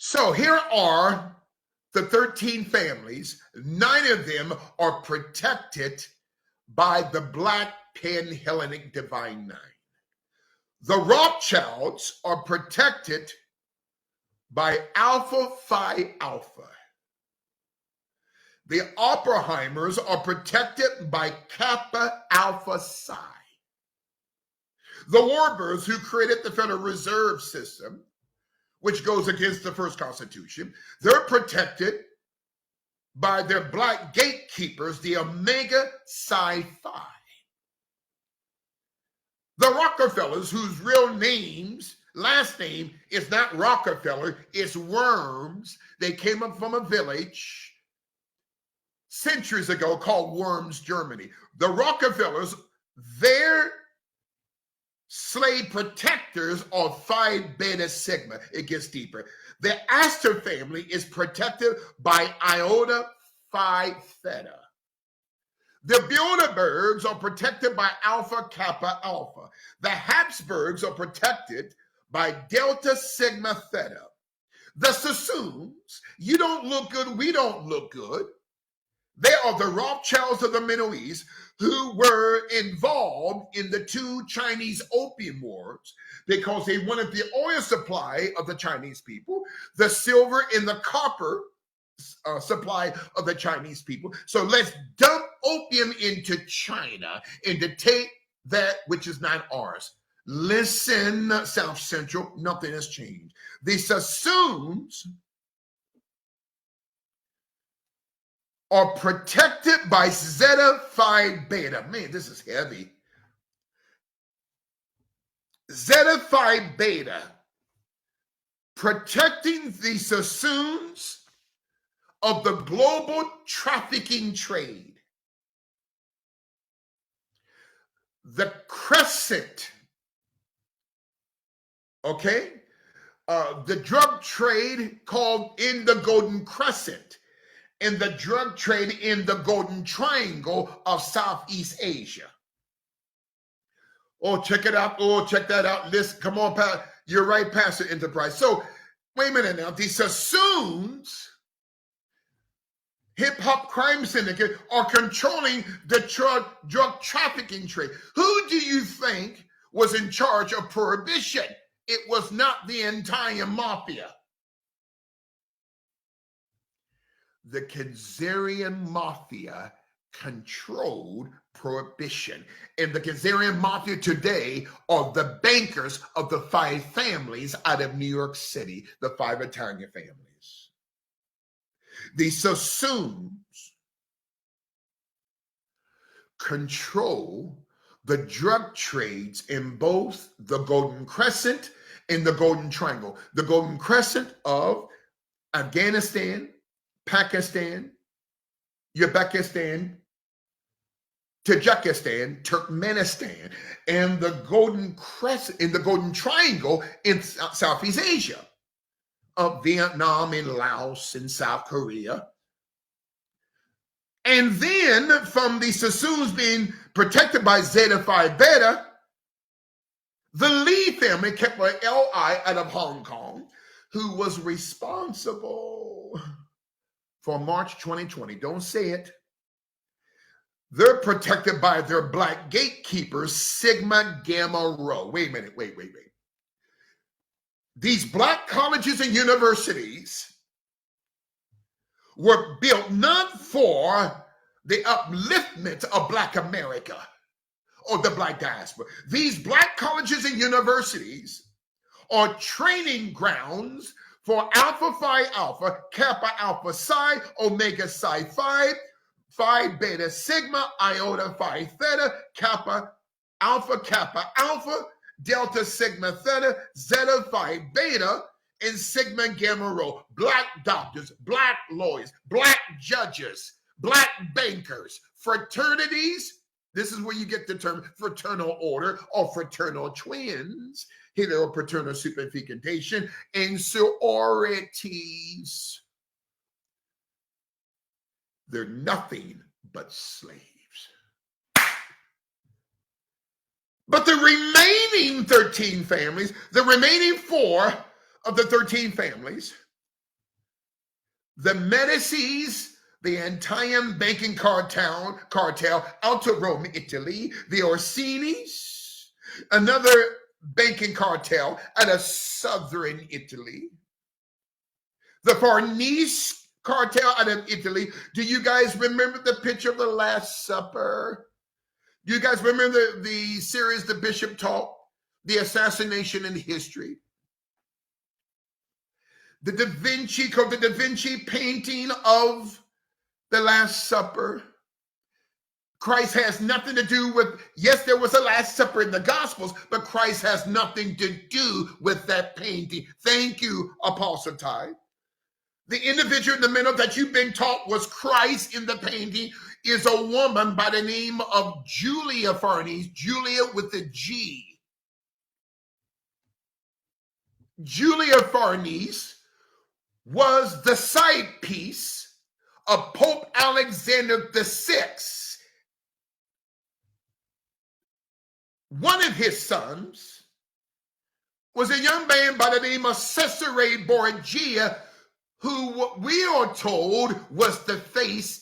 So here are the 13 families. 9 of them are protected by the Black Pan-Hellenic Divine Nine. The Rothschilds are protected by Alpha Phi Alpha. The Oppenheimers are protected by Kappa Alpha Psi. The Warbers, who created the Federal Reserve System, which goes against the first Constitution, they're protected by their black gatekeepers, the Omega Psi Phi. The Rockefellers, whose real names, last name is not Rockefeller, it's Worms. They came up from a village centuries ago called Worms, Germany. The Rockefellers, their slave protectors are Phi Beta Sigma. It gets deeper. The Astor family is protected by Iota Phi Theta. The Bilderbergs are protected by Alpha Kappa Alpha. The Habsburgs are protected by Delta Sigma Theta. The Sassoons, you don't look good, we don't look good. They are the Rothschilds of the Middle East who were involved in the 2 Chinese Opium Wars because they wanted the oil supply of the Chinese people, the silver and the copper supply of the Chinese people. So let's dump opium into China and to take that which is not ours. Listen, South Central, nothing has changed. The Sassoons are protected by Zeta Phi Beta. Man, this is heavy. Zeta Phi Beta protecting the Sassoons of the global trafficking trade. The Crescent, okay? The drug trade called in the Golden Crescent, and the drug trade in the Golden Triangle of Southeast Asia. Oh, check it out. Oh, check that out. Listen, come on, you're right, Pastor Enterprise. So, wait a minute now. The Sassoons, hip-hop crime syndicate, are controlling the drug trafficking trade. Who do you think was in charge of prohibition? It was not the entire mafia. The Khazarian mafia controlled prohibition. And the Khazarian mafia today are the bankers of the 5 families out of New York City, the 5 Italian families. The Sassoons control the drug trades in both the Golden Crescent and the Golden Triangle. The Golden Crescent of Afghanistan, Pakistan, Uzbekistan, Tajikistan, Turkmenistan, and the Golden Crescent in the Golden Triangle in Southeast Asia, of Vietnam and Laos and South Korea. And then from the Sassoons being protected by Zeta Phi Beta, the Lee family kept an LI out of Hong Kong, who was responsible for March 2020. Don't say it. They're protected by their black gatekeepers, Sigma Gamma Rho. Wait a minute, wait. These black colleges and universities were built not for the upliftment of Black America or the Black diaspora. These black colleges and universities are training grounds for Alpha Phi Alpha, Kappa Alpha Psi, Omega Psi Phi, Phi Beta Sigma, Iota Phi Theta, Kappa Alpha, Delta Sigma Theta, Zeta Phi Beta, and Sigma Gamma Rho. Black doctors, black lawyers, black judges, black bankers, fraternities. This is where you get the term fraternal order or fraternal twins, heteropaternal superfecundation, and sororities. They're nothing but slaves. But the remaining 13 families, the remaining 4 of the 13 families, the Medicis, the Italian banking cartel out of Rome, Italy, the Orsinis, another banking cartel out of southern Italy, the Farnese cartel out of Italy. Do you guys remember the picture of the Last Supper? Do you guys remember the series the bishop taught, the assassination in history? The Da Vinci painting of the Last Supper. Christ has nothing to do with, yes, there was a Last Supper in the Gospels, but Christ has nothing to do with that painting. Thank you, Apostle Ty. The individual in the middle that you've been taught was Christ in the painting is a woman by the name of Julia Farnese, Julia with a G. Julia Farnese was the side piece of Pope Alexander VI. One of his sons was a young man by the name of Cesare Borgia, who we are told was the face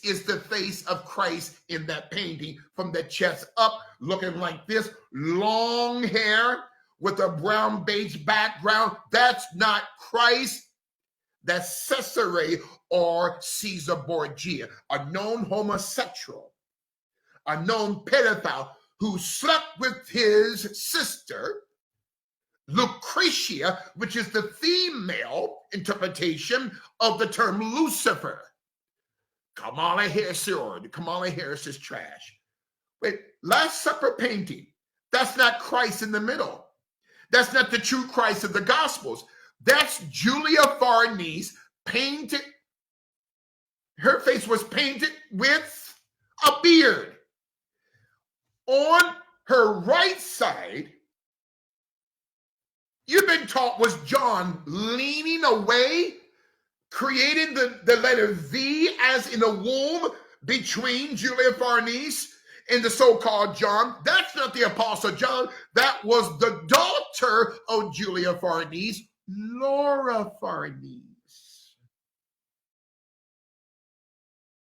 of Christ in that painting, from the chest up, looking like this, long hair with a brown beige background. That's not Christ. That's Cesare or Caesar Borgia, a known homosexual, a known pedophile who slept with his sister, Lucretia, which is the female interpretation of the term Lucifer. Kamala Harris is trash. Wait, Last Supper painting, that's not Christ in the middle. That's not the true Christ of the Gospels. That's Julia Farnese painted. Her face was painted with a beard. On her right side, you've been taught was John leaning away, creating the letter V as in a womb between Julia Farnese and the so-called John. That's not the Apostle John. That was the daughter of Julia Farnese, Laura Farnese.